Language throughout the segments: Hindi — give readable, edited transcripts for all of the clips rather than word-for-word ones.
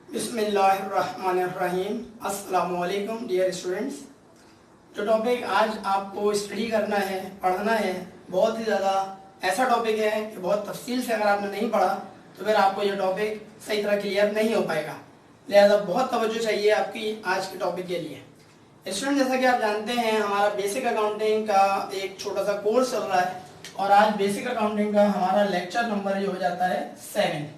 बिस्मिल्लाहिर्रहमानिर्रहीम। अस्सलामुअलैकुम डियर स्टूडेंट्स। जो टॉपिक आज आपको स्टडी करना है, पढ़ना है, बहुत ही ज़्यादा ऐसा टॉपिक है कि बहुत तफसील से अगर आपने नहीं पढ़ा तो फिर आपको ये टॉपिक सही तरह क्लियर नहीं हो पाएगा। लिहाजा बहुत तवज्जो चाहिए आपकी आज के टॉपिक के लिए। स्टूडेंट, जैसा कि आप जानते हैं, हमारा बेसिक अकाउंटिंग का एक छोटा सा कोर्स चल रहा है और आज बेसिक अकाउंटिंग का हमारा लेक्चर नंबर जो हो जाता है 7।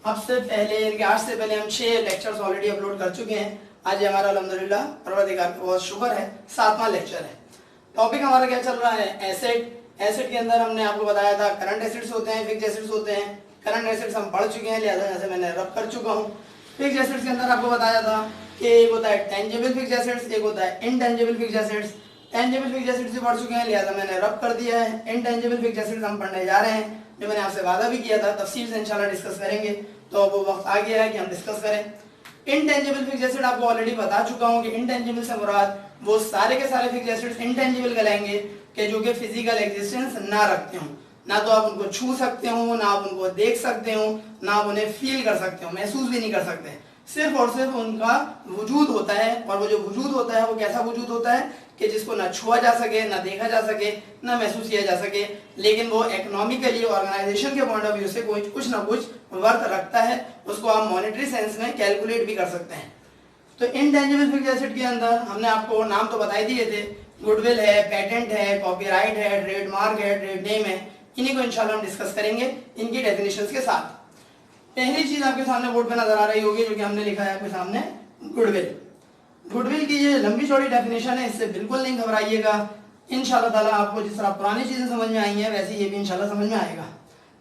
अब से पहले यानी कि आज से पहले हम 6 लेक्चर्स ऑलरेडी अपलोड कर चुके हैं। आज हमारा अल्हम्दुलिल्लाह परवरदिगार का बहुत शुक्र है 7वां लेक्चर है। टॉपिक हमारा क्या चल रहा है? एसेट के अंदर हमने आपको बताया था करंट एसेट्स होते हैं, फिक्स्ड एसेट्स होते हैं। करंट एसेट्स हम पढ़ चुके हैं, लिहाजा जैसे मैंने रब कर चुका हूँ। फिक्स्ड एसेट्स के अंदर आपको बताया था कि एक होता है टेंजिबल फिक्स्ड एसेट्स, एक होता है intangible fixed assets. Tangible fixed assets भी पढ़ चुके हैं, लिहाजा मैंने रब कर दिया है। इनटेंजिबल फिक्स्ड एसेट्स हम पढ़ने जा रहे हैं, जो मैंने आपसे वादा भी किया था। तफसील से इंशाल्लाह डिस्कस करेंगे, तो अब वो वक्त आ गया है कि हम डिस्कस करें। इनटेंजिबल फिक्स्ड एसेट आपको ऑलरेडी बता चुका हूँ कि इनटेंजिबल से मुराद वो सारे के सारे फिक्स्ड एसेट्स इनटेंजिबल कहलाएंगे कि जो कि फिजिकल एग्जिस्टेंस ना रखते हो। ना तो आप उनको छू सकते हो, ना आप उनको देख सकते हो, ना आप उन्हें फील कर सकते हो, महसूस भी नहीं कर सकते। सिर्फ और सिर्फ उनका वजूद होता है। और वो जो वजूद होता है वो कैसा वजूद होता है कि जिसको ना छुआ जा सके, ना देखा जा सके, ना महसूस किया जा सके, लेकिन वो इकोनॉमिकली ऑर्गेनाइजेशन के पॉइंट ऑफ व्यू से कुछ ना कुछ वर्थ रखता है। उसको आप मॉनेटरी सेंस में कैलकुलेट भी कर सकते हैं। तो इनटेंजिबल फिक्स्ड एसेट के अंदर हमने आपको नाम तो बता ही दिए थे। गुडविल है, पेटेंट है, कॉपीराइट है, ट्रेडमार्क है, ट्रेड नेम है। इन्हीं को इंशाल्लाह हम डिस्कस करेंगे इनकी डेफिनेशंस के साथ। पहली चीज आपके सामने बोर्ड पे नजर आ रही होगी, जो कि हमने लिखा है आपके सामने, गुडविल। गुडविल की ये लंबी चौड़ी डेफिनेशन है, इससे बिल्कुल नहीं घबराइएगा। इंशाल्लाह ताला आपको जिस तरह पुरानी चीजें समझ में आई हैं वैसे ये भी इंशाल्लाह समझ में आएगा।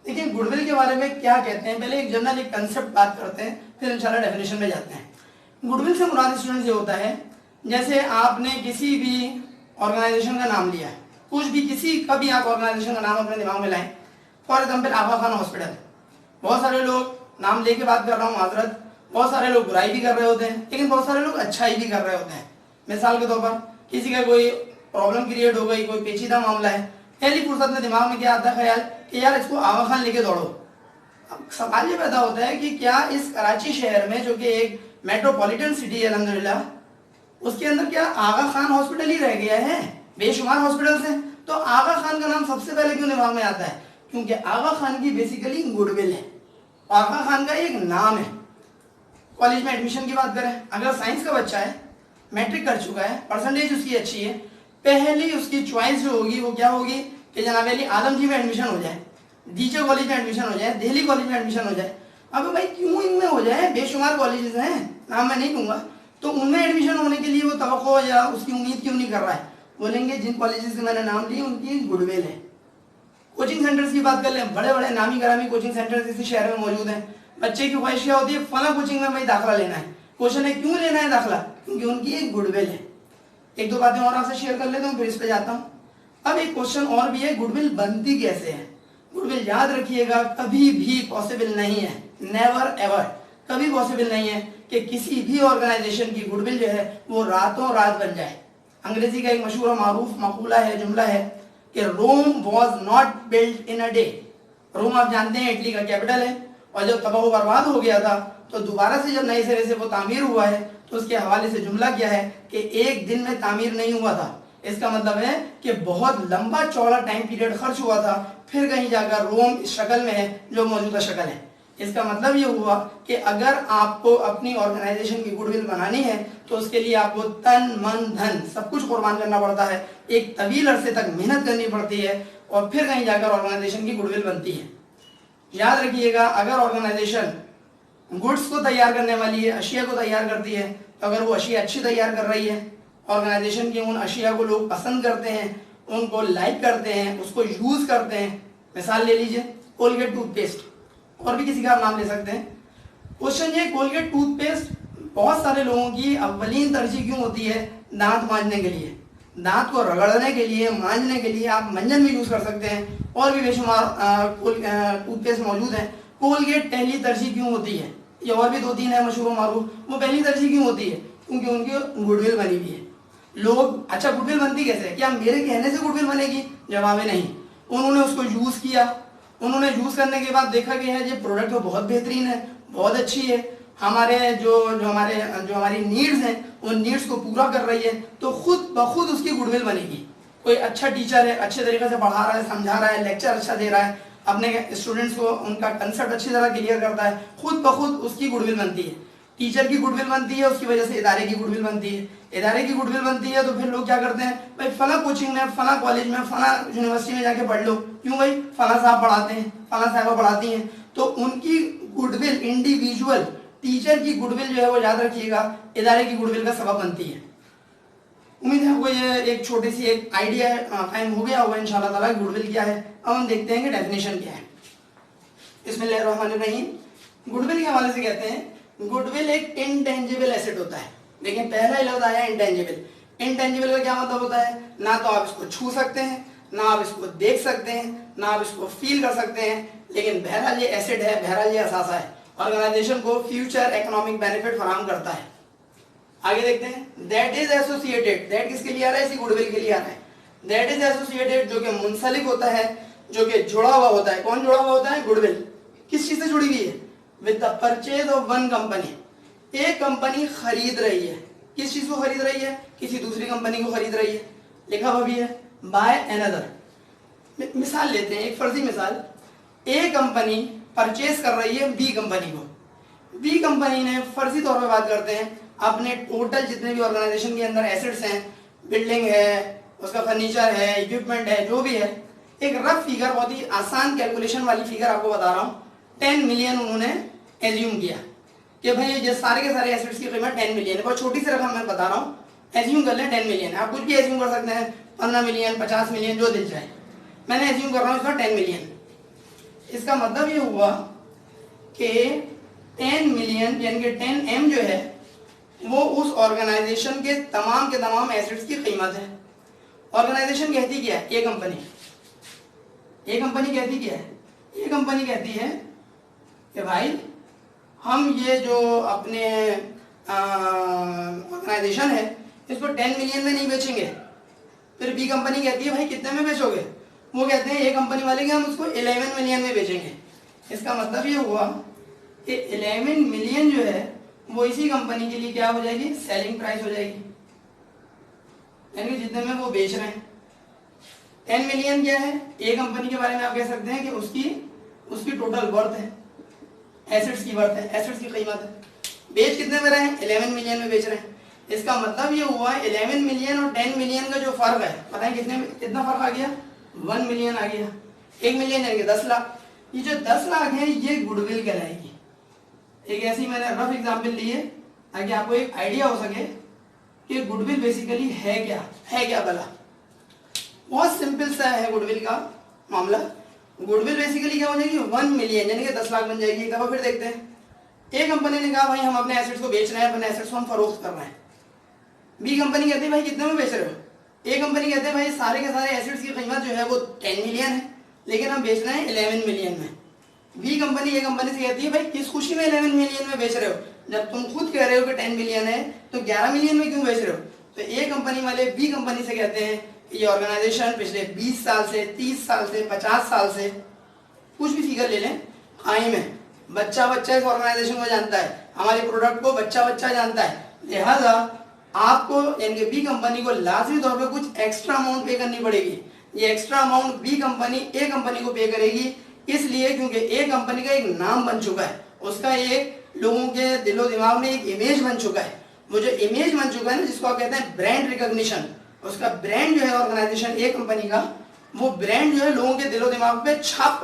लेकिन गुडविल के बारे में क्या कहते हैं, पहले एक जनरल एक कंसेप्ट बात करते हैं, फिर इंशाल्लाह डेफिनेशन में जाते हैं। गुडविल से मुराद स्टूडेंट ये होता है, जैसे आपने किसी भी ऑर्गेनाइजेशन का नाम लिया, कुछ भी किसी का भी आप ऑर्गेनाइजेशन का नाम अपने दिमाग में लाएं। For example Aga Khan hospital. बहुत सारे लोग नाम लेके बात कर रहा हूँ, माजरत, बहुत सारे लोग बुराई भी कर रहे होते हैं, लेकिन बहुत सारे लोग अच्छाई भी कर रहे होते हैं। मिसाल के तौर पर किसी का कोई प्रॉब्लम क्रिएट हो गई, कोई पेचीदा मामला है, पहली फुर्सत में दिमाग में क्या आता है ख्याल कि यार इसको आगा खान लेके दौड़ो। अब सवाल ये पैदा होता है कि क्या इस कराची शहर में, जो कि एक मेट्रोपॉलिटन सिटी है अल्हम्दुलिल्लाह, उसके अंदर क्या आगा खान हॉस्पिटल ही रह गया है? बेशुमार हॉस्पिटल्स हैं, तो आगा खान का नाम सबसे पहले क्यों दिमाग में आता है? क्योंकि आगा खान की बेसिकली गुडविल है, आगा खान का एक नाम है। कॉलेज में एडमिशन की बात करें, अगर साइंस का बच्चा है, मैट्रिक कर चुका है, परसेंटेज उसकी अच्छी है, पहली उसकी चॉइस जो होगी वो क्या होगी कि जनाब अली आलमजी में एडमिशन हो जाए, डीजे कॉलेज में एडमिशन हो जाए, दिल्ली कॉलेज में एडमिशन हो जाए। अब भाई क्यों इनमें हो जाए? बेशुमार कॉलेजेस हैं, नाम मैं नहीं दूंगा, तो उनमें एडमिशन होने के लिए वो तवक्को या उसकी उम्मीद क्यों नहीं कर रहा है? बोलेंगे जिन कॉलेजेस के मैंने नाम लिए उनकी गुडविल है। कोचिंग सेंटर्स की बात कर लें, बड़े बड़े नामी ग्रामी कोचिंग सेंटर्स इसी शहर में मौजूद हैं। बच्चे की ख्वाहिश क्या होती है? फला कोचिंग में भाई दाखिला लेना है। क्वेश्चन है क्यों लेना है दाखिला? क्योंकि उनकी एक गुडविल है। एक दो बातें और आपसे शेयर कर लेता हूँ, फिर इस पे जाता हूँ। अब एक क्वेश्चन और भी है, गुडविल बनती कैसे है? गुडविल याद रखिएगा कभी भी पॉसिबल नहीं है, नेवर एवर, कभी पॉसिबल नहीं है कि किसी भी ऑर्गेनाइजेशन की गुडविल जो है वो रातों रात बन जाए। अंग्रेजी का एक मशहूर मारूफ मकूला है, जुमला है कि Rome was not built in a day. Rome आप जानते हैं इटली का कैपिटल है, और जब तबाह बर्बाद हो गया था तो दोबारा से जब नए सिरे से वो तामीर हुआ है तो उसके हवाले से जुमला क्या है कि एक दिन में तामीर नहीं हुआ था। इसका मतलब है कि बहुत लंबा चौड़ा टाइम पीरियड खर्च हुआ था, फिर कहीं जाकर रोम इस शक्ल में है जो मौजूदा शक्ल है। इसका मतलब ये हुआ कि अगर आपको अपनी ऑर्गेनाइजेशन की गुडविल बनानी है तो उसके लिए आपको तन मन धन सब कुछ कुर्बान करना पड़ता है, एक तवील अरसे तक मेहनत करनी पड़ती है, और फिर कहीं जाकर ऑर्गेनाइजेशन की गुडविल बनती है। याद रखिएगा, अगर ऑर्गेनाइजेशन गुड्स को तैयार करने वाली है, अशिया को तैयार करती है, तो अगर वो अशिया अच्छी तैयार कर रही है, ऑर्गेनाइजेशन की उन अशिया को लोग पसंद करते हैं, उनको लाइक करते हैं, उसको यूज करते हैं। मिसाल ले लीजिए कोलगेट टूथपेस्ट, और भी किसी का आप नाम ले सकते हैं। क्वेश्चन ये, कोलगेट टूथपेस्ट बहुत सारे लोगों की अव्वलीन तरजीह क्यों होती है? दांत मांजने के लिए, दांत को रगड़ने के लिए, मांजने के लिए आप मंजन भी यूज कर सकते हैं, और भी बेशुमार टूथपेस्ट मौजूद है। कोलगेट पहली तरजीह क्यों होती है? ये और भी 2-3 है मशहूर मारूफ, वो पहली तरजीह क्यों होती है? क्योंकि उनकी गुडविल बनी हुई है। लोग, अच्छा गुडविल बनती कैसे? क्या मेरे कहने से गुडविल बनेगी? जवाब है नहीं। उन्होंने उसको यूज किया, उन्होंने यूज करने के बाद देखा कि है ये प्रोडक्ट तो बहुत बेहतरीन है, बहुत अच्छी है, हमारे जो हमारी नीड्स हैं उन नीड्स को पूरा कर रही है, तो खुद ब खुद उसकी गुडविल बनेगी। कोई अच्छा टीचर है, अच्छे तरीके से पढ़ा रहा है, समझा रहा है, लेक्चर अच्छा दे रहा है, अपने स्टूडेंट्स को उनका कंसेप्ट अच्छी तरह क्लियर करता है, खुद ब खुद उसकी गुडविल बनती है। टीचर की गुडविल बनती है, उसकी वजह से इदारे की गुडविल बनती है। इदारे की गुडविल बनती है तो फिर लोग क्या करते हैं, भाई फला कोचिंग में, फला कॉलेज में, फला यूनिवर्सिटी में जाके पढ़ लो। क्यों भाई? फला साहब पढ़ाते हैं, फला साहबा पढ़ाती हैं। तो उनकी गुडविल, इंडिविजुअल टीचर की गुडविल जो है वो याद रखिएगा इदारे की गुडविल का सबब बनती है। उम्मीद है आपको ये एक छोटी सी एक आइडिया कायम हो गया होगा इंशाल्लाह ताला गुडविल क्या है। अब हम देखते हैं कि डेफिनेशन क्या है। बिस्मिल्लाहिर्रहमानिर्रहीम। गुडविल के हवाले से कहते हैं, गुडविल एक इंटेंजिबल एसेट होता है। देखिए पहला ही लफ्ज आया इंटेंजिबल। इंटेंजिबल का क्या मतलब होता है? ना तो आप इसको छू सकते हैं, ना आप इसको देख सकते हैं, ना आप इसको फील कर सकते हैं, लेकिन बहरहाल ये एसेट है, बहरहाल ये असासा है, ऑर्गेनाइजेशन को फ्यूचर इकोनॉमिक बेनिफिट फराहम करता है। आगे देखते हैं, दैट इज एसोसिएटेड। दैट किसके लिए आ रहा है? इसी गुडविल के लिए आ रहा है। दैट इज एसोसिएटेड, जो कि मुंसलिक होता है, जो कि जुड़ा हुआ होता है। कौन जुड़ा हुआ होता है? गुडविल। किस चीज से जुड़ी हुई है? With the purchase of one company. एक कंपनी खरीद रही है। किस चीज को खरीद रही है? किसी दूसरी कंपनी को खरीद रही है। लिखा हुआ भी है बाय अनदर। मिसाल लेते हैं, एक फर्जी मिसाल। ए कंपनी परचेज कर रही है बी कंपनी को। बी कंपनी ने, फर्जी तौर पे बात करते हैं, अपने टोटल जितने भी ऑर्गेनाइजेशन के अंदर एसेट्स हैं, बिल्डिंग है, उसका फर्नीचर है, इक्विपमेंट है, जो भी है, एक रफ फिगर, बहुत ही आसान कैलकुलेशन वाली फिगर आपको बता रहा हूँ, 10 मिलियन उन्होंने एज्यूम किया कि भाई ये सारे के सारे एसेट्स की कीमत 10 मिलियन है। बहुत छोटी सी रकम मैं बता रहा हूँ, एज्यूम कर लें 10 मिलियन है। आप कुछ भी एज्यूम कर सकते हैं, 15 मिलियन, 50 मिलियन, जो दिल चाहे। मैंने एज्यूम कर रहा हूँ इसका 10 मिलियन। इसका मतलब ये हुआ कि 10 मिलियन यानी कि 10M जो है वो उस ऑर्गेनाइजेशन के तमाम एसेट्स की कीमत है। ऑर्गेनाइजेशन कहती क्या है? ये कंपनी कहती क्या है? ये कंपनी कहती है कि भाई हम ये जो अपने ऑर्गेनाइजेशन है इसको 10 मिलियन में नहीं बेचेंगे। फिर बी कंपनी कहती है भाई कितने में बेचोगे? वो कहते हैं, ये कंपनी वाले कि हम उसको 11 मिलियन में बेचेंगे। इसका मतलब ये हुआ कि 11 मिलियन जो है वो इसी कंपनी के लिए क्या हो जाएगी? सेलिंग प्राइस हो जाएगी, यानी जितने में वो बेच रहे हैं। 10 मिलियन क्या है? ए कंपनी के बारे में आप कह सकते हैं कि उसकी टोटल वर्थ है, एसेट्स की वर्थ है, एसेट्स की कीमत है। बेच कितने में रहे हैं? 11 मिलियन में बेच रहे हैं। इसका मतलब ये हुआ 11 मिलियन और 10 मिलियन का जो फर्क है, पता है कितना फर्क आ गया? 1 मिलियन आ गया। 1 मिलियन यानी कि 10 लाख। ये जो 10 लाख है ये गुडविल कहलाएगी। एक ऐसी मैंने रफ एग्जाम्पल ली है ताकि आपको एक आइडिया हो सके कि गुडविल बेसिकली है क्या भला। बहुत सिंपल सा है गुडविल का मामला। गुडविल बेसिकली क्या हो जाएगी? 1 मिलियन यानी कि 10 लाख बन जाएगी। एक फिर देखते हैं, ए कंपनी ने कहा भाई हम अपने एसेट्स को बेच रहे हैं, अपने एसेट्स को हम फरोख्त कर रहे हैं। बी कंपनी कहती है भाई कितने में बेच रहे हो? ए कंपनी कहते हैं भाई सारे के सारे एसेट्स की कीमत जो है वो 10 मिलियन है, लेकिन हम बेच रहे हैं 11 मिलियन में। बी कंपनी ए कंपनी से कहती है भाई किस खुशी में 11 मिलियन में बेच रहे हो, जब तुम खुद कह रहे हो कि 10 मिलियन है तो 11 मिलियन में क्यों बेच रहे हो? तो ए कंपनी वाले बी कंपनी से कहते हैं ये ऑर्गेनाइजेशन पिछले 20 साल से, 30 साल से, 50 साल से, कुछ भी फिगर ले लें, कायम है। बच्चा इस ऑर्गेनाइजेशन को जानता है, हमारे प्रोडक्ट को बच्चा जानता है। लिहाजा आपको यानी कि बी कंपनी को लाजमी तौर पे कुछ एक्स्ट्रा अमाउंट पे करनी पड़ेगी। ये एक्स्ट्रा अमाउंट बी कंपनी ए कंपनी को पे करेगी, इसलिए क्योंकि ए कंपनी का एक नाम बन चुका है, उसका एक लोगों के दिलो दिमाग में एक इमेज बन चुका है। वो जो इमेज बन चुका है ना, जिसको आप कहते हैं ब्रांड रिकॉग्निशन, उसका ब्रांड जो है ऑर्गेनाइजेशन ए कंपनी का, वो ब्रांड जो है लोगों के दिलो दिमाग पे छाप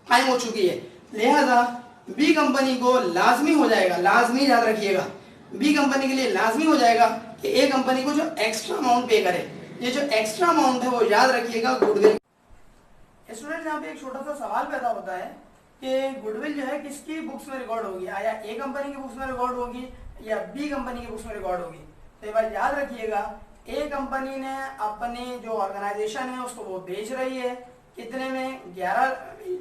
कायम हो चुकी है। लिहाजा बी कंपनी को लाजमी हो जाएगा, लाजमी याद रखिएगा, बी कंपनी के लिए लाजमी हो जाएगा कि ए कंपनी को जो एक्स्ट्रा अमाउंट पे करे। ये जो एक्स्ट्रा अमाउंट है वो याद रखिएगा गुडविल। स्टूडेंट यहाँ पे एक छोटा सा सवाल पैदा होता है कि गुडविल जो है किसकी बुक्स में रिकॉर्ड होगी, या ए कंपनी की बुक्स में रिकॉर्ड होगी या बी कंपनी की बुक्स में रिकॉर्ड होगी। तो ये बात याद रखिएगा, ए कंपनी ने अपनी जो ऑर्गेनाइजेशन है उसको वो बेच रही है, कितने में? 11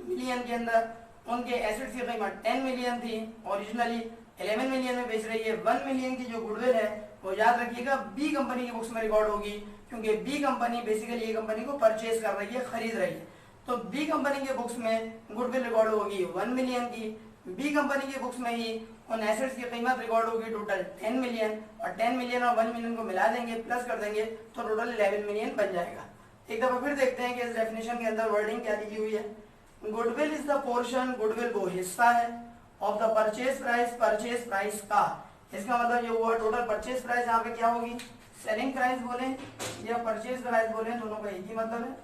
मिलियन के अंदर। उनके एसेट्स की कीमत 10 मिलियन थी, ओरिजिनली 11 मिलियन में बेच रही है। 1 मिलियन की जो गुडविल है वो याद रखिएगा बी कंपनी की बुक्स में रिकॉर्ड होगी, क्योंकि बी कंपनी बेसिकली ए कंपनी को परचेज कर रही है, खरीद रही है। तो बी कंपनी के बुक्स में गुडविल रिकॉर्ड होगी 1 मिलियन की। बी कंपनी की बुक्स में ही उन एसेट्स की कीमत रिकॉर्ड होगी टोटल 10 मिलियन, और 10 मिलियन और 1 मिलियन को मिला देंगे, प्लस कर देंगे तो टोटल 11 मिलियन बन जाएगा। एक दफा फिर देखते हैं कि इस डेफिनेशन के अंदर वर्डिंग क्या लिखी हुई है। Goodwill is the portion, goodwill वो हिस्सा है, of the purchase price, purchase price का। इसका मतलब ये हुआ टोटल परचेज प्राइस यहाँ पे क्या होगी, सेलिंग प्राइस बोले या परचेज प्राइस बोले, दोनों का एक ही मतलब है,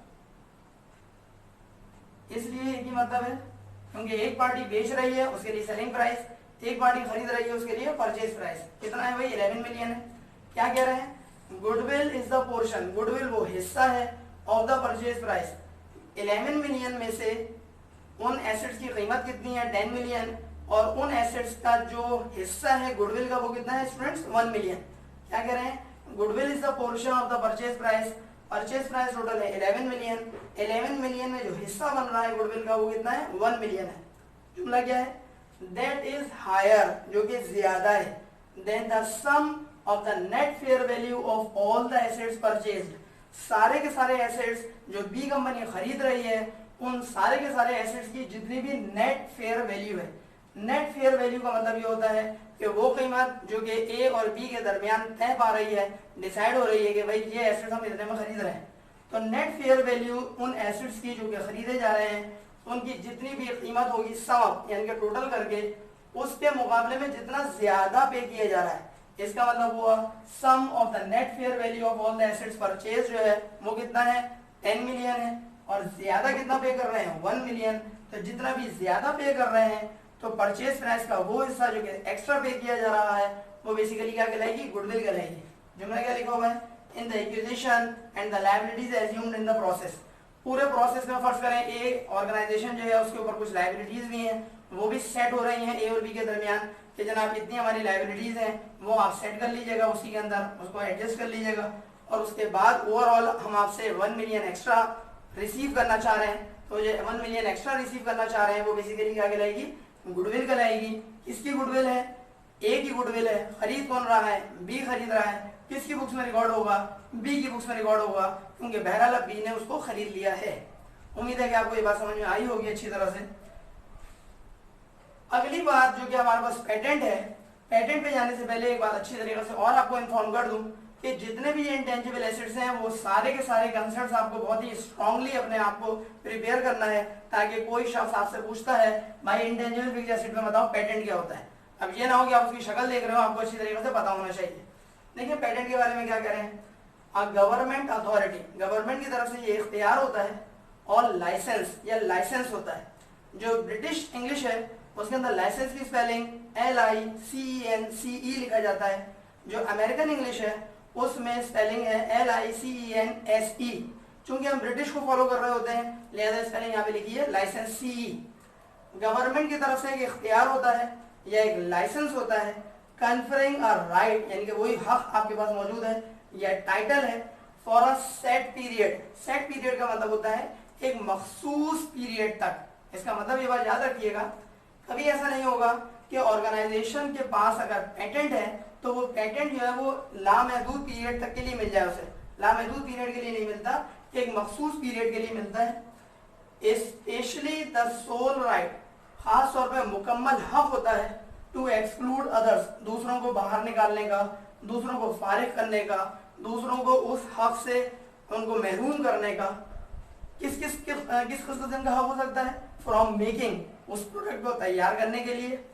इसलिए एक ही मतलब है, क्योंकि एक पार्टी बेच रही है उसके लिए सेलिंग प्राइस, एक पार्टी खरीद रही है उसके लिए परचेज प्राइस। कितना है भाई, 11 मिलियन है। क्या कह रहे हैं, goodwill is the portion, goodwill वो हिस्सा है, of the purchase price, 11 million में से उन एसेट्स की कीमत कितनी है, 10 मिलियन, और उन एसेट्स का जो हिस्सा है गुडविल का वो कितना है स्टूडेंट्स, 1 मिलियन। क्या कह रहे हैं, goodwill is the portion of the purchase price, purchase price total है 11 मिलियन, 11 मिलियन में जो हिस्सा बन रहा है गुडविल का वो कितना है, 1 मिलियन है। जुमला क्या है, दैट इज हायर, जो कि ज्यादा है, then the sum of the net fair value of all the assets purchased, सारे के सारे एसेट्स जो बी कंपनी खरीद रही है उन सारे के सारे एसेट्स की जितनी भी नेट फेयर वैल्यू है। नेट फेयर वैल्यू का मतलब ये होता है कि वो कीमत जो कि ए और बी के दरमियान तय पा रही है, डिसाइड हो रही है कि भाई ये एसेट्स हम इतने में खरीद रहे हैं, तो नेट फेयर वैल्यू उन एसेट्स की जो कि खरीदे जा रहे हैं उनकी जितनी भी कीमत होगी सम यानी कि टोटल करके उसके मुकाबले में जितना ज्यादा पे किया जा रहा है, इसका मतलब हुआ sum of the net fair value of all the assets purchase जो है वो कितना है, 10 मिलियन है, और ज्यादा कितना पे कर रहे हैं, 1 मिलियन। तो जितना भी ज्यादा पे कर रहे हैं तो परचेज प्राइस का वो हिस्सा जो कि एक्स्ट्रा पे किया जा रहा है वो बेसिकली क्या कहलाएगी, गुडविल कहलाएगी। जुमला क्या लिखा हुआ है, in the acquisition and the liabilities assumed in the process, पूरे प्रोसेस में फर्ज करें ए ऑर्गेनाइजेशन जो है उसके ऊपर कुछ लायबिलिटीज भी हैं, वो भी सेट हो रही हैं ए और बी के दरमियान कि जनाब इतनी हमारी लायबिलिटीज हैं, वो आप सेट कर लीजिएगा, उसी के अंदर उसको एडजस्ट कर लीजिएगा, और उसके बाद ओवरऑल हम आपसे 1 मिलियन एक्स्ट्रा रिसीव करना चाह रहे हैं, तो ये 1 मिलियन एक्स्ट्रा रिसीव करना चाह रहे हैं वो बेसिकली क्या कहलाएगी, गुडविल कहलाएगी। किसकी गुडविल है, ए की गुडविल है, खरीद कौन रहा है, बी खरीद रहा है, किसकी बुक्स में रिकॉर्ड होगा, बी की बुक्स में रिकॉर्ड होगा, क्योंकि बहरहाल बी ने उसको खरीद लिया है। उम्मीद है कि आपको ये बात समझ में आई होगी अच्छी तरह से। अगली बात जो कि हमारे पास पेटेंट है, पेटेंट पे जाने से पहले एक बात अच्छी तरीके से और आपको इन्फॉर्म कर दूं कि जितने भी ये इंटेंजिबल एसेट्स हैं वो सारे के सारे कंसेप्ट्स आपको बहुत ही स्ट्रांगली अपने आप को प्रिपेयर करना है, ताकि कोई शख्स आपसे पूछता है भाई इंटेंजिबल फिक्स्ड एसेट में बताओ पेटेंट क्या होता है, अब ये ना हो कि आप उसकी शक्ल देख रहे हो, आपको अच्छी तरीके से पता होना चाहिए। देखिए पेटेंट के बारे में क्या कह रहे हैं, गवर्नमेंट अथॉरिटी, गवर्नमेंट की तरफ से ये इख्तियार होता है और लाइसेंस या लाइसेंस होता है। जो ब्रिटिश इंग्लिश है उसके अंदर लाइसेंस की स्पेलिंग LICENCE लिखा जाता है, जो अमेरिकन इंग्लिश है उसमें स्पेलिंग है LICENSE। चूंकि हम ब्रिटिश को फॉलो कर रहे होते हैं लिहाजा स्पेलिंग यहाँ पे लिखी है लाइसेंस CE। गवर्नमेंट की तरफ से एक इख्तियार होता है या एक लाइसेंस होता है, कन्फरिंग अ राइट यानी कि वही हक आपके पास मौजूद है या टाइटल है for a set period. Set period का मतलब होता है एक मखसूस पीरियड तक। इसका मतलब ये बात याद रखिएगा, कभी ऐसा नहीं होगा कि ऑर्गेनाइजेशन के पास अगर पेटेंट है तो वो पेटेंट जो है वो लामहदूद पीरियड तक के लिए मिल जाए, उसे लामहदूद पीरियड के लिए नहीं मिलता, एक मखसूस पीरियड के लिए मिलता है। स्पेशली द सोल राइट, खास तौर पे मुकम्मल हक होता है टू एक्सक्लूड अदर्स, दूसरों को बाहर निकालने का, दूसरों को फारिग करने का, दूसरों को उस हक से उनको महरूम करने का। किस किस्म का हक हो सकता है, फ्रॉम मेकिंग, उस प्रोडक्ट को तैयार करने के लिए,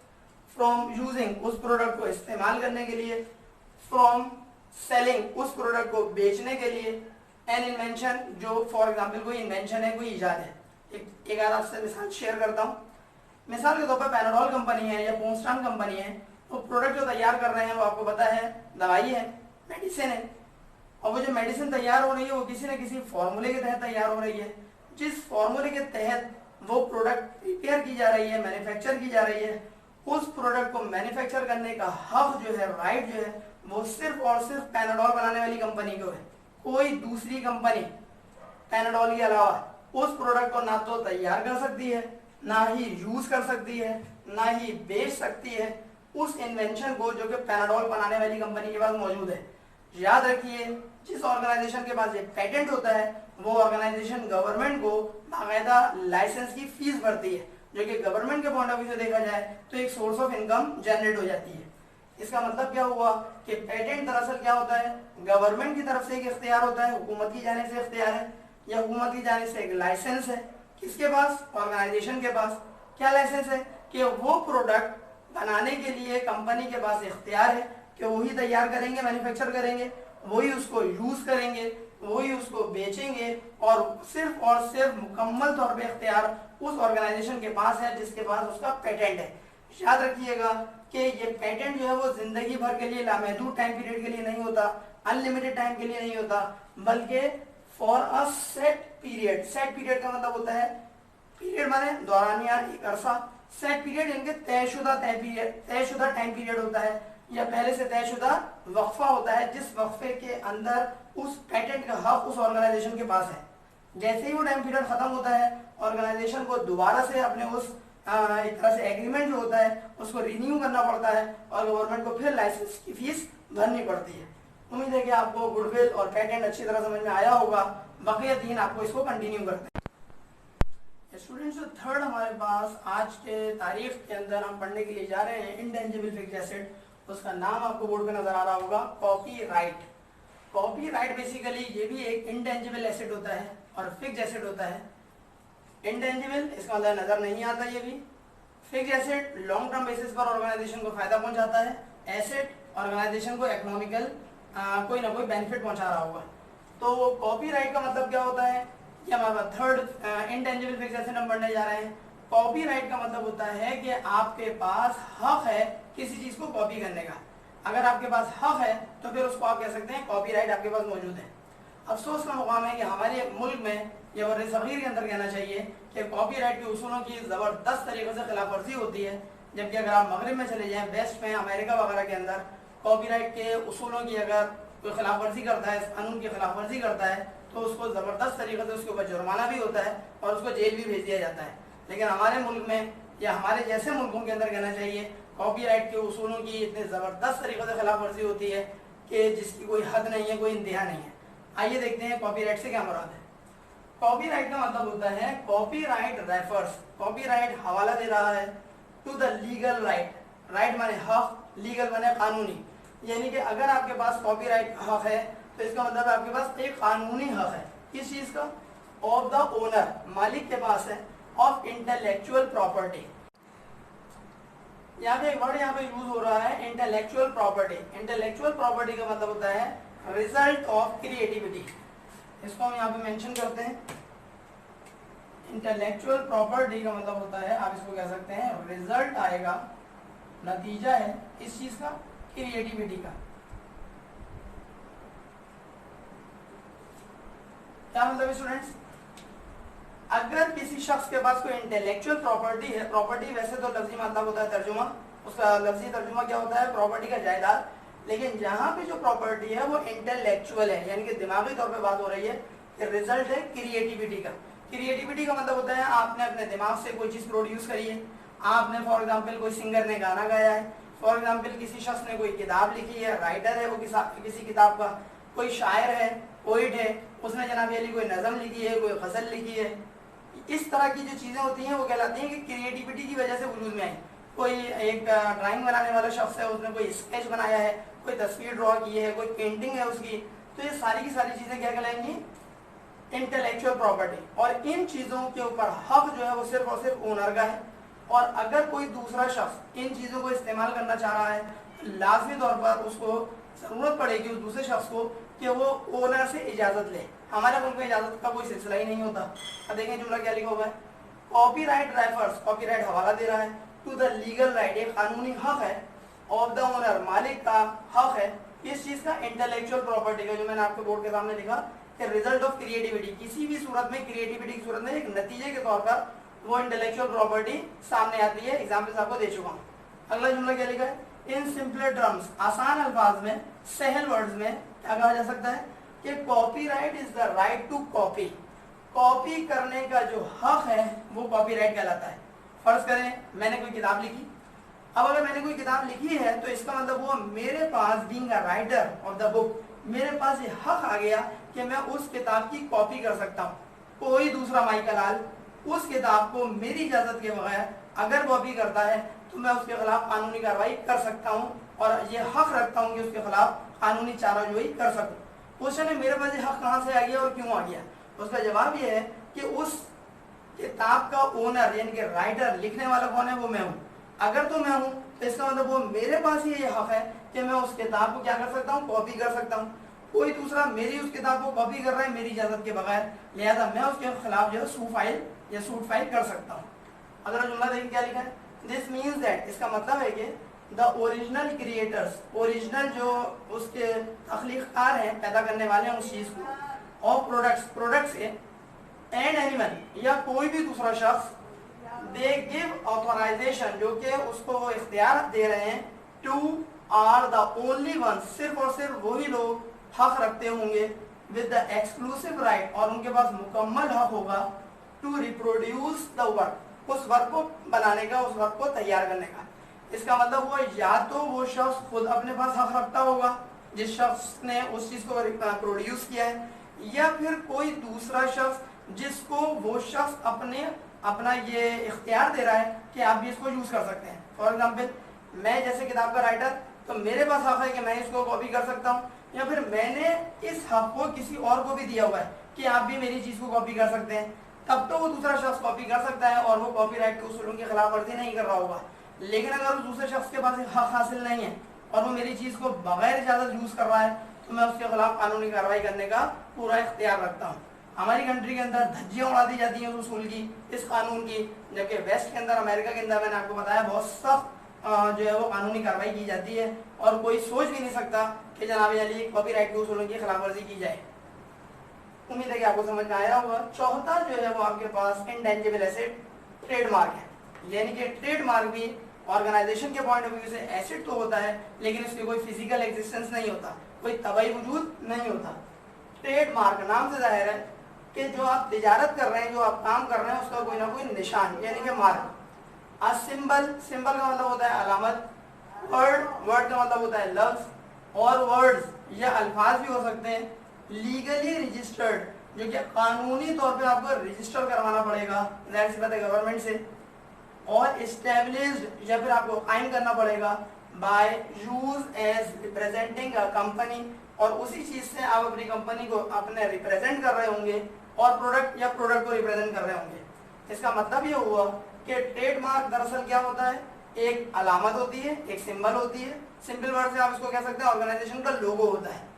फ्रॉम यूजिंग, उस प्रोडक्ट को इस्तेमाल करने के लिए, फ्रॉम सेलिंग, उस प्रोडक्ट को बेचने के लिए, एन इन्वेंशन, जो फॉर एग्जांपल कोई इन्वेंशन है, कोई इजाद है। एक आध आपसे मिसाल शेयर करता हूँ। मिसाल के तौर पर पैनाडोल कंपनी है या पोस्टान कंपनी है, वो प्रोडक्ट जो तैयार कर रहे हैं वो आपको पता है दवाई है, मेडिसिन है, और वो जो मेडिसिन तैयार हो रही है वो किसी न किसी फॉर्मूले के तहत तैयार हो रही है। जिस फॉर्मूले के तहत वो प्रोडक्ट प्रिपेयर की जा रही है, मैन्युफैक्चर की जा रही है, उस प्रोडक्ट को मैन्युफैक्चर करने का हक जो है, राइट जो है, वो सिर्फ और सिर्फ पैनाडोल बनाने वाली कंपनी को है। कोई दूसरी कंपनी पैनाडोल के अलावा उस प्रोडक्ट को ना तो तैयार कर सकती है, ना ही यूज कर सकती है, ना ही बेच सकती है उस इन्वेंशन को जो कि पैनाडोल बनाने वाली कंपनी के पास मौजूद है। याद रखिए, जिस ऑर्गेनाइजेशन के पास ये पेटेंट होता है वो ऑर्गेनाइजेशन गवर्नमेंट को बाकायदा लाइसेंस की फीस भरती है, जो कि गवर्नमेंट के पॉइंट ऑफ व्यू से देखा जाए तो एक सोर्स ऑफ इनकम जनरेट हो जाती है। इसका मतलब क्या हुआ कि पेटेंट दरअसल क्या होता है, गवर्नमेंट की तरफ से एक इख्तियार होता है, हुकूमत की जानिब से इख्तियार है, या हुकूमत की जानिब से एक लाइसेंस है। किसके पास? ऑर्गेनाइजेशन के पास। क्या लाइसेंस है? कि वो प्रोडक्ट बनाने के लिए कंपनी के पास इख्तियार है कि वही तैयार करेंगे, मैन्युफैक्चर करेंगे, वही उसको यूज करेंगे, वही उसको बेचेंगे, और सिर्फ मुकम्मल तौर पे इख्तियार उस ऑर्गेनाइजेशन के पास है जिसके पास उसका पेटेंट है। याद रखिएगा कि ये पेटेंट जो है वो जिंदगी भर के लिए, लामहदूद टाइम पीरियड के लिए नहीं होता, अनलिमिटेड टाइम के लिए नहीं होता, बल्कि for a set period. Set period का मतलब होता है, पीरियड माने दौरानिया, एक अरसा। सेट पीरियड इनके तयशुदा टाइम पीरियड होता है, या पहले से तयशुदा वक्फा होता है, जिस वक्फे के अंदर उस पेटेंट का हक उस ऑर्गेनाइजेशन के पास है। जैसे ही वो टाइम पीरियड खत्म होता है, ऑर्गेनाइजेशन को दोबारा से अपने उस एक तरह से एग्रीमेंट जो होता है उसको रिन्यू करना पड़ता है, और गवर्नमेंट को फिर लाइसेंस की फीस भरनी पड़ती है। उम्मीद है कि आपको गुडविल और पेटेंट अच्छी तरह समझ में आया होगा। बकिया 3 आपको इसको कंटिन्यू करते हैं। स्टूडेंट्स, जो थर्ड हमारे पास आज के तारीख के अंदर हम पढ़ने के लिए जा रहे हैं, इंटेंजिबल फिक्स्ड एसेट, उसका नाम आपको बोर्ड पे नजर आ रहा होगा, कॉपीराइट। कॉपीराइट बेसिकली ये भी एक इंटेंजिबल एसेट होता है और फिक्स्ड एसेट होता है। इंटेंजिबल इसका मतलब नजर नहीं आता, ये भी। Fixed asset long term basis पर ऑर्गेनाइजेशन को फायदा पहुंचाता है, एसेट ऑर्गेनाइजेशन को इकोनॉमिकल कोई ना कोई बेनिफिट पहुंचा रहा होगा। तो कॉपीराइट का मतलब क्या होता है, ये हमारा थर्ड इंटेंजिबल फिक्स्ड एसेट हम पढ़ने जा रहे हैं। कॉपीराइट का मतलब होता है कि आपके पास हक है किसी चीज को कॉपी करने का। अगर आपके पास हक है तो फिर उसको आप कह सकते हैं कॉपीराइट आपके पास मौजूद है। अफसोस का मुकाम है कि हमारे मुल्क में, या बर सगीर के अंदर कहना चाहिए, कि कॉपीराइट के उसूलों की ज़बरदस्त तरीके से खिलाफ वर्जी होती है। जबकि अगर आप मगरब में चले जाएं, वेस्ट में, अमेरिका वगैरह के अंदर, कॉपीराइट के उसूलों की अगर कोई खिलाफ वर्जी करता है, इस कानून की खिलाफ वर्जी करता है, तो उसको ज़बरदस्त तरीके से उसके ऊपर जुर्माना भी होता है और उसको जेल भी भेज दिया जाता है। लेकिन हमारे मुल्क में, या हमारे जैसे मुल्कों के अंदर कहना चाहिए, कॉपीराइट के उसूलों की इतने ज़बरदस्त तरीके से खिलाफ वर्जी होती है कि जिसकी कोई हद नहीं है, कोई इंतहा नहीं है। आइए देखते हैं कॉपीराइट से क्या मुराद है। कॉपीराइट का मतलब होता है, कॉपीराइट रेफर्स, कॉपीराइट हवाला दे रहा है to the legal right. Right माने हक, लीगल माने कानूनी। यानी कि अगर आपके पास कॉपीराइट हक है तो इसका मतलब आपके पास एक कानूनी हक है। किस चीज का? ऑफ द ओनर, मालिक के पास है, ऑफ इंटेलेक्चुअल प्रॉपर्टी। यहाँ पे एक वर्ड यहाँ पे यूज हो रहा है, इंटेलेक्चुअल प्रॉपर्टी। इंटेलेक्चुअल प्रॉपर्टी का मतलब होता है रिजल्ट ऑफ क्रिएटिविटी। इसको हम यहाँ पे मेंशन करते हैं। इंटेलेक्चुअल प्रॉपर्टी का मतलब होता है, आप इसको कह सकते हैं रिजल्ट आएगा, नतीजा है इस चीज का, क्रिएटिविटी का। क्या मतलब स्टूडेंट्स? अगर किसी शख्स के पास कोई इंटेलेक्चुअल प्रॉपर्टी है, प्रॉपर्टी वैसे तो लफ्जी मतलब होता है तर्जुमा, उसका लफ्जी तर्जुमा क्या होता है? प्रॉपर्टी का जायदाद। लेकिन यहाँ पे जो प्रॉपर्टी है वो इंटेलेक्चुअल है, यानी कि दिमागी तौर पे बात हो रही है कि रिजल्ट है क्रिएटिविटी का। क्रिएटिविटी का मतलब होता है आपने अपने दिमाग से कोई चीज प्रोड्यूस करी है। आपने फॉर एग्जांपल कोई सिंगर ने गाना गाया है, फॉर एग्जांपल किसी शख्स ने कोई किताब लिखी है, राइटर है वो किसी किताब का, कोई शायर है, पोइट है, उसने जनाब अली कोई नज़म लिखी है, कोई गजल लिखी है। इस तरह की जो चीजें होती हैं वो कहलाती हैं कि क्रिएटिविटी की वजह से वजूद में आई। कोई एक ड्राइंग बनाने वाला शख्स है, उसने कोई स्केच बनाया है, कोई तस्वीर ड्रॉ की है, कोई पेंटिंग है उसकी, तो ये सारी की सारी चीजें क्या कहलाएंगी? Intellectual property. और इन चीजों के ऊपर हक जो है वो सिर्फ और सिर्फ ओनर का है। और अगर कोई दूसरा शख्स इन चीजों को इस्तेमाल करना चाह रहा है, लाजमी तौर पर उसको जरूरत पड़ेगी उस दूसरे शख्स को कि वो ओनर से इजाजत ले। हमारे मुल्क में इजाजत का कोई सिलसिला ही नहीं होता। अब देखें जुमला क्या लिखा हुआ है, कॉपीराइट रेफर्स, कॉपीराइट हवाला दे रहा है, टू द लीगल राइट, एक कानूनी हक है, ऑफ द ओनर, मालिक का हक है, इस चीज का, इंटेलेक्चुअल प्रॉपर्टी का, जो मैंने आपके बोर्ड के सामने लिखा कि रिजल्ट ऑफ क्रिएटिविटी, किसी भी सूरत में, क्रिएटिविटी की सूरत में एक नतीजे के तौर पर वो इंटेलेक्चुअल प्रॉपर्टी सामने आती है। एग्जाम्पल्स आपको दे चुका हूँ। अगला जुमला क्या लिखा है, इन सिंपलर टर्म्स, आसान अल्फाज में, सहल वर्ड्स में क्या कहा जा सकता है कि copyright is the right to copy. Copy करने का जो हक है वो कॉपीराइट कहलाता है। फर्ज करें मैंने कोई किताब लिखी, अब अगर मैंने कोई किताब लिखी है तो इसका मतलब वो मेरे पास, being a writer of the book, मेरे पास ये हक आ गया कि मैं उस किताब की कॉपी कर सकता हूँ। कोई दूसरा माई का लाल, उस किताब को मेरी इजाजत के बगैर अगर कॉपी करता है तो मैं उसके खिलाफ कानूनी कार्रवाई कर सकता हूँ और ये हक रखता हूँ कि उसके खिलाफ कानूनी चाराजोई कर सकूँ। क्वेश्चन है मेरे पास ये हक कहाँ से आ गया और क्यों आ गया? उसका जवाब ये है कि उस किताब का ओनर यानी कि राइटर, लिखने वाला कौन है? वो मैं हूँ। अगर तो मैं हूँ तो इसका मतलब वो मेरे पास ही ये हक है कि मैं उस किताब को क्या कर सकता हूँ? कॉपी कर सकता हूँ। कोई दूसरा मेरी उस किताब को कॉपी कर रहा है मेरी इजाजत के बगैर, लिहाजा मैं उसके खिलाफ जो है सूट फाइल कर सकता हूँ। अगला जुमला देखिए क्या लिखा है, दिस मीन्स दैट, इसका मतलब है कि द ओरिजिनल क्रिएटर्स, ओरिजिनल जो उसके तख्लीककार हैं, पैदा करने वाले हैं उस चीज को, और प्रोडक्ट्स के, एंड एनिमल या कोई भी दूसरा शख्स, दे गिव ऑथोराइजेशन, जो कि उसको वो इख्तियार दे रहे हैं, to are the only one, सिर्फ और सिर्फ वही लोग हक रखते होंगे, विद द एक्सक्लूसिव राइट, और उनके पास मुकम्मल हक होगा, टू रिप्रोड्यूस द वर्क, उस वर्क को बनाने का, उस वर्क को तैयार करने का। इसका मतलब वो या तो वो शख्स खुद अपने पास हक रखता होगा जिस शख्स ने उस चीज को प्रोड्यूस किया है, या फिर कोई दूसरा शख्स जिसको वो शख्स अपना ये इख्तियार दे रहा है कि आप भी इसको यूज कर सकते हैं। फॉर एग्जाम्पल, मैं जैसे किताब का राइटर, तो मेरे पास हक है कि मैं इसको कॉपी कर सकता हूँ, या फिर मैंने इस हक को किसी और को भी दिया हुआ है कि आप भी मेरी चीज को कॉपी कर सकते हैं, तब तो वो दूसरा शख्स कॉपी कर सकता है और वो कॉपीराइट के उसूलों की खिलाफ वर्जी नहीं कर रहा होगा। लेकिन अगर उस दूसरे शख्स के पास हक हासिल नहीं है और वो मेरी चीज को बगैर इजाजत यूज कर रहा है, तो मैं उसके खिलाफ कानूनी कार्रवाई करने का पूरा इख्तियार रखता हूँ। हमारी कंट्री के अंदर धज्जियां उड़ा दी जाती हैं उस उसूल की, इस कानून की, जबकि वेस्ट के अंदर, अमेरिका के अंदर, मैंने आपको बताया बहुत सख्त जो है वो कानूनी कार्रवाई की जाती है और कोई सोच भी नहीं सकता कि जनाब अली कॉपीराइट के उसूलों की खिलाफ वर्जी की जाए। उम्मीद है कि आपको समझ में आया होगा। चौथा जो है वो आपके पास इंटेंजिबल एसेट, ट्रेडमार्क है, यानी कि ट्रेडमार्क भी ऑर्गेनाइजेशन के पॉइंट ऑफ व्यू से एसेट तो होता है, लेकिन इसकी कोई फिजिकल एग्जिस्टेंस नहीं होता, कोई तबाही वजूद नहीं होता। ट्रेडमार्क नाम से जाहिर है कि जो आप तिजारत कर रहे हैं, जो आप काम कर रहे हैं, उसका कोई ना कोई निशान यानी कि मार्क। सिंबल का मतलब होता है अलामत, वर्ड का मतलब होता है लफ्ज, और वर्ड्स या अल्फाज भी हो सकते हैं। लीगली रजिस्टर्ड, जो कि कानूनी तौर पे आपको रजिस्टर करवाना पड़ेगा जाहिर सी बात है गवर्नमेंट से, और एस्टेब्लिश्ड या फिर आपको कायम करना पड़ेगा by use as representing a company, और उसी चीज से आप अपनी कंपनी को अपने रिप्रेजेंट कर रहे होंगे और प्रोडक्ट को रिप्रेजेंट कर रहे होंगे। इसका मतलब ये हुआ कि ट्रेडमार्क दरअसल क्या होता है, एक अलामत होती है, एक सिंबल होती है। सिंपल वर्ड से आप इसको कह सकते हैं ऑर्गेनाइजेशन का लोगो होता है।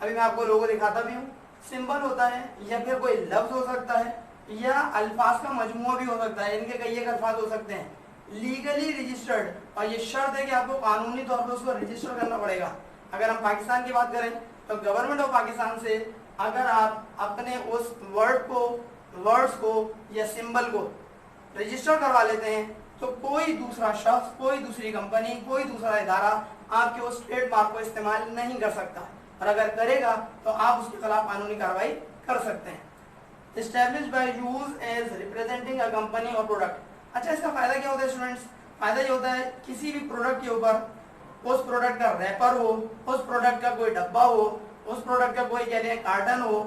अभी मैं आपको लोगो दिखाता भी हूँ। सिंबल होता है या फिर कोई लफ्ज हो सकता है या अल्फाज का मजमुआ भी हो सकता है, इनके कई एक अल्फाज हो सकते हैं। लीगली रजिस्टर्ड, और ये शर्त है कि आपको कानूनी तौर पर उसको रजिस्टर करना पड़ेगा। अगर हम पाकिस्तान की बात करें तो गवर्नमेंट ऑफ पाकिस्तान से अगर आप अपने उस वर्ड्स को या सिंबल को रजिस्टर करवा लेते हैं तो कोई दूसरा शख्स, कोई दूसरी कंपनी, कोई दूसरा इदारा आपके उस ट्रेडमार्क को इस्तेमाल नहीं कर सकता, और अगर करेगा तो आप उसके खिलाफ कानूनी कार्रवाई कर सकते हैं। Established by use as representing a company or product। अच्छा, इसका फायदा क्या होता है स्टूडेंट्स? फायदा ये होता है किसी भी प्रोडक्ट के ऊपर, उस प्रोडक्ट का रैपर हो, उस प्रोडक्ट का कोई डब्बा हो, उस प्रोडक्ट का कोई कहते हैं कार्टन हो,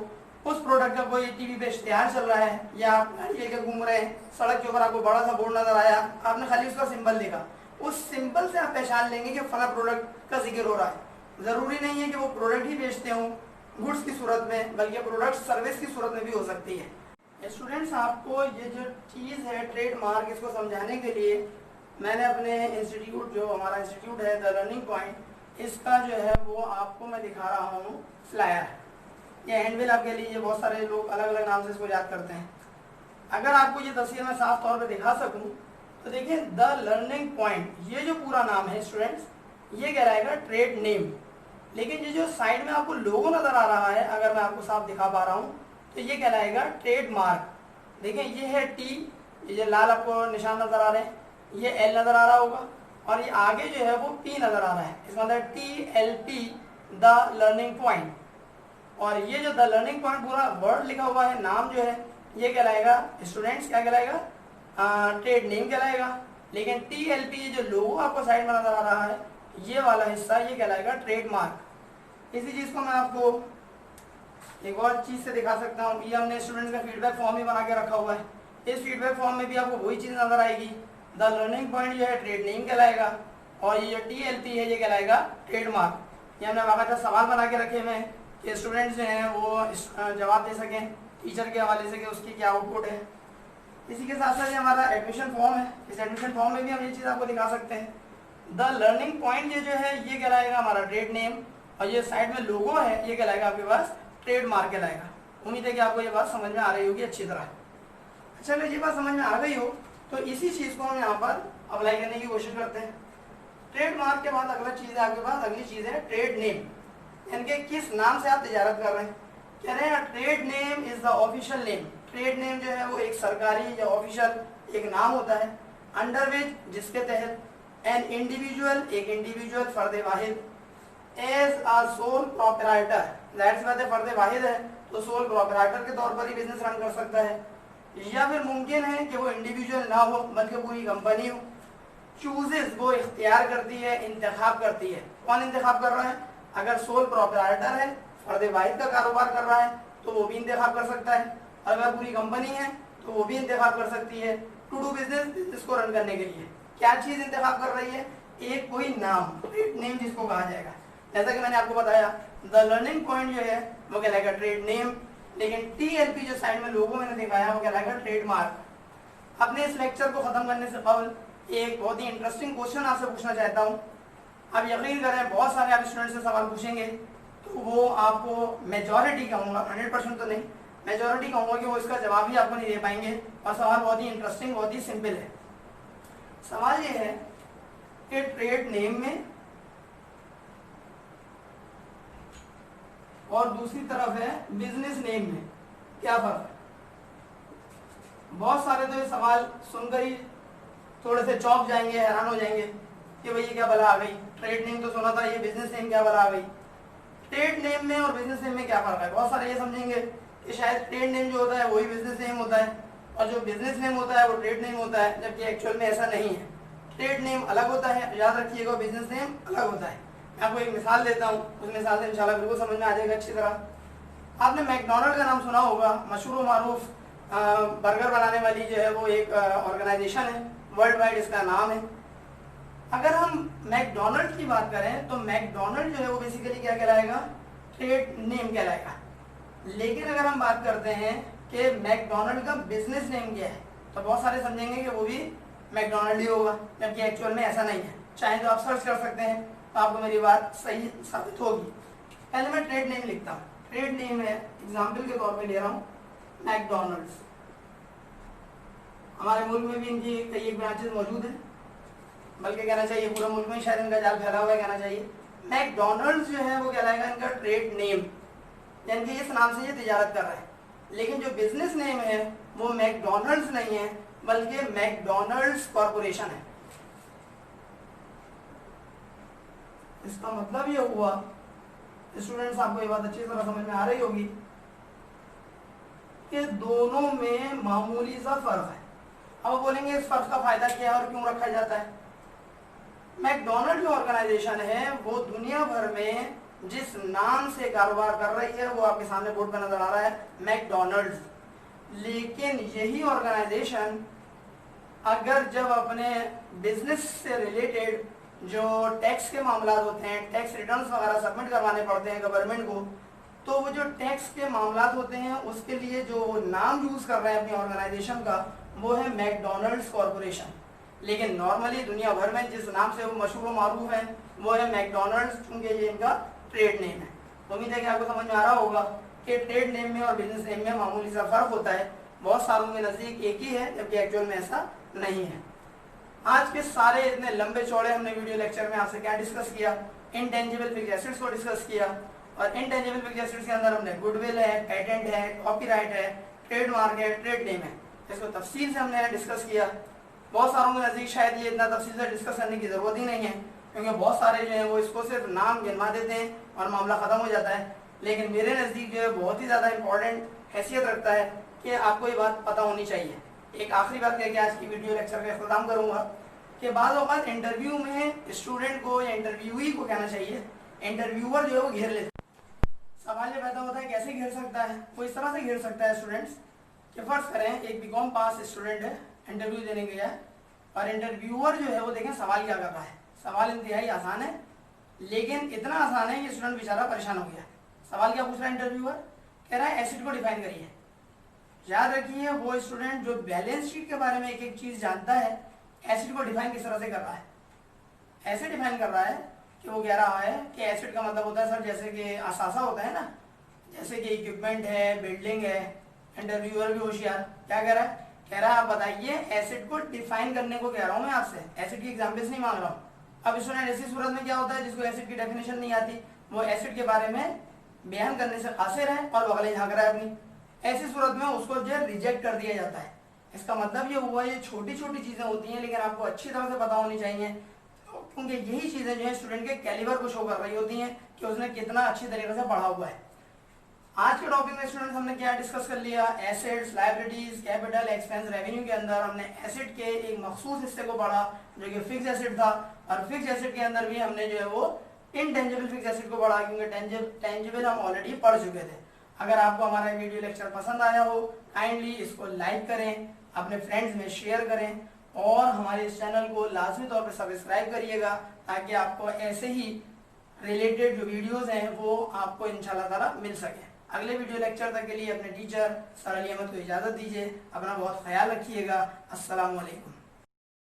उस प्रोडक्ट का कोई टीवी पे इश्तिहार चल रहा है, या आप गाड़ी लेकर घूम रहे हैं, सड़क के ऊपर आपको बड़ा सा बोर्ड नजर आया, आपने खाली उसका सिंबल देखा, उस सिंबल से आप पहचान लेंगे कि फला प्रोडक्ट का जिक्र हो रहा है। जरूरी नहीं है कि वो प्रोडक्ट ही बेचते हों गुड्स की सूरत में, बल्कि प्रोडक्ट सर्विस की सूरत में भी हो सकती है। स्टूडेंट्स, आपको ये जो चीज़ है ट्रेडमार्क, इसको समझाने के लिए मैंने अपने इंस्टीट्यूट, जो हमारा इंस्टीट्यूट है द लर्निंग पॉइंट, इसका जो है वो आपको मैं दिखा रहा हूँ फ्लायर। ये हैंडबिल आपके लिए, बहुत सारे लोग अलग अलग नाम से इसको याद करते हैं। अगर आपको ये तस्वीर मैं साफ तौर पे दिखा सकूं तो देखिए, द लर्निंग पॉइंट, ये जो पूरा नाम है स्टूडेंट्स, ये कहलाएगा ट्रेड नेम। लेकिन ये जो साइड में आपको लोगो नजर आ रहा है, अगर मैं आपको साफ दिखा पा रहा हूँ, तो ये कहलाएगा ट्रेडमार्क। देखिए, ये है टी, ये लाल आपको निशान नजर आ रहे हैं, ये एल नजर आ रहा होगा, और ये आगे जो है वो पी नजर आ रहा है। इसका मतलब TLP, द लर्निंग पॉइंट। और ये जो द लर्निंग पॉइंट पूरा वर्ड लिखा हुआ है, नाम जो है, ये कहलाएगा स्टूडेंट्स, क्या कहलाएगा? ट्रेड नेम कहलाएगा। लेकिन TLP, ये जो लोगो आपको साइड में नजर आ रहा है, ये वाला हिस्सा, ये कहलाएगा ट्रेडमार्क। इसी चीज को मैं आपको एक और चीज से दिखा सकता हूँ। ये हमने स्टूडेंट्स का फीडबैक फॉर्म ही बना के रखा हुआ है। इस फीडबैक फॉर्म में भी आपको वही चीज़ नजर आएगी। द लर्निंग पॉइंट जो है ट्रेड नेम कहलाएगा और ये जो TLP है ये कहलाएगा ट्रेडमार्क। ये हमने बाकायदा सवाल बना के रखे हुए हैं कि स्टूडेंट्स जो हैं वो जवाब दे सकें टीचर के हवाले से कि उसकी क्या आउटपुट है। इसी के साथ साथ ये हमारा एडमिशन फॉर्म है, इस एडमिशन फॉर्म में भी हम ये चीज़ आपको दिखा सकते हैं। द लर्निंग पॉइंट ये जो है ये कहलाएगा हमारा ट्रेड नेम और ये साइड में लोगो है ये कहलाएगा आपके पास ट्रेडमार्क कहलाएगा। उम्मीद है कि आपको ये बात समझ में आ रही होगी अच्छी तरह। अच्छा, अगर ये बात समझ में आ गई हो तो इसी चीज़ को हम यहाँ पर अप्लाई करने की कोशिश करते हैं। ट्रेडमार्क के बाद अगला चीज़ है आपके पास, अगली चीज़ है ट्रेड नेम, यानी कि किस नाम से आप तिजारत कर रहे हैं। कह रहे हैं trade name is the official name. Trade name जो है वो एक सरकारी या ऑफिशियल एक नाम होता है अंडर विच जिसके तहत एन इंडिविजुअल एक इंडिविजुअल फर्द वाहिद एज अ सोल प्रोपराइटर, जाहिर सी बात है फर्द वाहिद है तो सोल प्रोपराइटर के तौर पर ही बिजनेस रन कर सकता है, या फिर मुमकिन है कि वो इंडिविजुअल ना हो बल्कि पूरी कंपनी हो। चूजेस वो इख्तियार करती है, इंतखाब करती है। कौन इंतखाब कर रहा है? अगर सोल प्रोपराइटर है, फर्द वाहिद का कारोबार कर रहा है तो वो भी इंतखाब कर सकता है। अगर पूरी कंपनी है तो वो भी इंतखाब कर सकती है टू डू बिजनेस को रन करने के लिए। क्या चीज़ इंतखाब कर रही है? एक कोई नाम, ट्रेड नेम जिसको कहा जाएगा। जैसा कि मैंने आपको बताया द लर्निंग पॉइंट जो है वो कहलाएगा ट्रेड नेम, लेकिन TLP जो साइड में लोगों मैंने दिखाया वो कहलाएगा ट्रेडमार्क। अपने इस लेक्चर को खत्म करने से कबल एक बहुत ही इंटरेस्टिंग क्वेश्चन आपसे पूछना चाहता हूँ। आप यकीन करें बहुत सारे आप स्टूडेंट से सवाल पूछेंगे तो वो आपको मेजॉरिटी कहूँगा, 100% तो नहीं, मेजॉरिटी कहूँगा कि वो इसका जवाब ही आपको नहीं दे पाएंगे। और सवाल बहुत ही इंटरेस्टिंग, बहुत ही सिंपल है। सवाल ये है कि ट्रेड नेम में और दूसरी तरफ है बिजनेस नेम में क्या फर्क है। बहुत सारे तो ये सवाल सुनकर ही थोड़े से चौंक जाएंगे, हैरान हो जाएंगे कि भाई ये क्या बला आ गई, ट्रेड नेम तो सुना था, ये बिजनेस नेम क्या बला आ गई। ट्रेड नेम में और बिजनेस नेम में क्या फर्क है? बहुत सारे ये समझेंगे कि शायद ट्रेड नेम जो होता है वही बिजनेस नेम होता है और जो बिजनेस नेम होता है वो ट्रेड नेम होता है, जबकि एक्चुअल में ऐसा नहीं है। ट्रेड नेम अलग होता है, याद रखिएगा, बिजनेस नेम अलग होता है। मैं आपको एक मिसाल देता हूँ, उस मिसाल से इंशाल्लाह बिल्कुल समझ में आ जाएगा अच्छी तरह। आपने मैकडोनल्ड का नाम सुना होगा, मशहूर मारूफ बर्गर बनाने वाली जो है वो एक ऑर्गेनाइजेशन है, वर्ल्ड वाइड इसका नाम है। अगर हम मैकडोनल्ड की बात करें तो मैकडोनल्ड जो है वो बेसिकली क्या कहलाएगा? ट्रेड नेम कहलाएगा। लेकिन अगर हम बात करते हैं कि मैकडोनल्ड का बिजनेस नेम क्या है तो बहुत सारे समझेंगे कि वो भी मैकडोनल्ड ही होगा, जबकि एक्चुअल में ऐसा नहीं है। चाहे तो आप सर्च कर सकते हैं तो आपको मेरी बात सही साबित होगी। पहले मैं ट्रेड नेम लिखता हूँ। ट्रेड नेम है, एग्जाम्पल के तौर पे ले रहा हूँ, मैकडोनल्ड्स। हमारे मुल्क में भी इनकी कई एक ब्रांचेस मौजूद हैं, बल्कि कहना चाहिए पूरे मुल्क में शायद इनका जाल फैला हुआ है कहना चाहिए। मैकडोनल्ड्स जो है वो कहलाएगा इनका ट्रेड नेम, यानी कि इस नाम से ये तिजारत कर रहा है। लेकिन जो बिजनेस नेम है वो मैकडोनल्ड्स नहीं है बल्कि मैकडोनल्ड्स कॉरपोरेशन है। इसका मतलब ये हुआ, स्टूडेंट्स आपको ये बात अच्छी तरह समझ में आ रही होगी कि दोनों में मामूली सा फर्क है। अब बोलेंगे इस फर्क का फायदा क्या है और क्यों रखा जाता है। मैकडोनल्ड जो ऑर्गेनाइजेशन है वो दुनिया भर में जिस नाम से कारोबार कर रही है वो आपके सामने बोर्ड पर नजर आ रहा है, मैकडोनल्ड्स। लेकिन यही ऑर्गेनाइजेशन अगर जब अपने बिजनेस से रिलेटेड जो टैक्स के मामला होते हैं, टैक्स रिटर्न्स वगैरह सबमिट करवाने पड़ते हैं गवर्नमेंट को, तो वो जो टैक्स के मामला होते हैं उसके लिए जो नाम यूज कर रहे हैं अपनी ऑर्गेनाइजेशन का वो है मैकडोनल्ड्स कॉरपोरेशन। लेकिन नॉर्मली दुनिया भर में जिस नाम से वो मशहूर मारूफ है वो है मैकडोनल्ड्स, क्योंकि ये इनका ट्रेड नेम है। तो उम्मीद है कि आपको समझ में आ रहा होगा कि ट्रेड नेम में और बिजनेस नेम में मामूली सा फर्क होता है। बहुत सालों के नजदीक एक ही है, जबकि एक्चुअल में ऐसा नहीं है। आज के सारे इतने लंबे चौड़े हमने वीडियो लेक्चर में आपसे क्या डिस्कस किया, इंटेंजिबल फिक्स्ड एसेट्स को डिस्कस किया। और इंटेंजिबल फिक्स्ड एसेट्स के अंदर हमने गुडविल है, पेटेंट है, कॉपीराइट है, ट्रेडमार्क है, ट्रेड नेम है, इसको तफसील से हमने डिस्कस किया। बहुत सारों के नजदीक शायद ये इतना तफसील से डिस्कस करने की जरूरत ही नहीं है, क्योंकि बहुत सारे जो है वो इसको सिर्फ नाम गिनवा देते हैं और मामला खत्म हो जाता है। लेकिन मेरे नज़दीक जो है बहुत ही ज़्यादा इंपॉर्टेंट हैसियत रखता है कि आपको ये बात पता होनी चाहिए। एक आखिरी बात कह के आज की वीडियो लेक्चर का इख्तिताम करूँगा कि बाद औक़ात इंटरव्यू में स्टूडेंट को या इंटरव्यूई को कहना चाहिए, इंटरव्यूअर जो है वो घेर लेता है। सवाल ये पैदा होता है कैसे घेर सकता है, वो इस तरह से घेर सकता है स्टूडेंट्स कि फर्ज करें एक बीकॉम पास स्टूडेंट है, इंटरव्यू देने गया है और इंटरव्यूअर जो है वो देखें सवाल क्या कर रहा है। सवाल इंतहाई आसान है, लेकिन इतना आसान है कि स्टूडेंट बेचारा परेशान हो गया। सवाल क्या पूछ रहा है इंटरव्यूअर? कह रहा है एसिड को डिफाइन करिए। याद रखिए वो स्टूडेंट जो बैलेंस शीट के बारे में एक एक चीज जानता है, एसिड को डिफाइन किस तरह से कर रहा है? ऐसे डिफाइन कर रहा है कि वो कह रहा है कि एसिड का मतलब होता है सर जैसे कि असासा होता है ना, जैसे कि इक्विपमेंट है, बिल्डिंग है। इंटरव्यूअर भी होशियार क्या कह रहा है? कह रहा है आप बताइए एसिड को डिफाइन करने को कह रहा हूं मैं आपसे, एसिड की एग्जांपल्स नहीं मांग रहा हूं। अब स्टूडेंट ऐसी सूरत में क्या होता है जिसको एसिड की डेफिनेशन नहीं आती, वो एसिड के बारे में बयान करने से कासिर है और बगलें झांक रहा है अपनी। ऐसी सूरत में उसको जो रिजेक्ट कर दिया जाता है। इसका मतलब ये हुआ ये छोटी छोटी चीजें होती हैं, लेकिन आपको अच्छी तरह से पता होनी चाहिए, क्योंकि यही चीजें जो है स्टूडेंट के कैलिबर को शो कर रही होती हैं कि उसने कितना अच्छी तरीके से पढ़ा हुआ है। आज के टॉपिक में स्टूडेंट हमने क्या डिस्कस कर लिया? Assets, liabilities, capital, expense, revenue के अंदर हमने एसेट के एक मखसूस हिस्से को पढ़ा जो कि फिक्स एसेट था, और फिक्स एसेट के अंदर भी हमने जो है वो इनटेंजिबल फिक्स एसेट को पढ़ा, क्योंकि टेंजिबल हम ऑलरेडी पढ़ चुके थे। अगर आपको हमारा वीडियो लेक्चर पसंद आया हो, काइंडली इसको लाइक करें, अपने फ्रेंड्स में शेयर करें और हमारे इस चैनल को लाजमी तौर पर सब्सक्राइब करिएगा, ताकि आपको ऐसे ही रिलेटेड जो वीडियोस हैं वो आपको इंशाल्लाह ताला मिल सके। अगले वीडियो लेक्चर तक के लिए अपने टीचर सर अली अहमद को इजाज़त दीजिए। अपना बहुत ख्याल रखिएगा। अस्सलाम वालेकुम।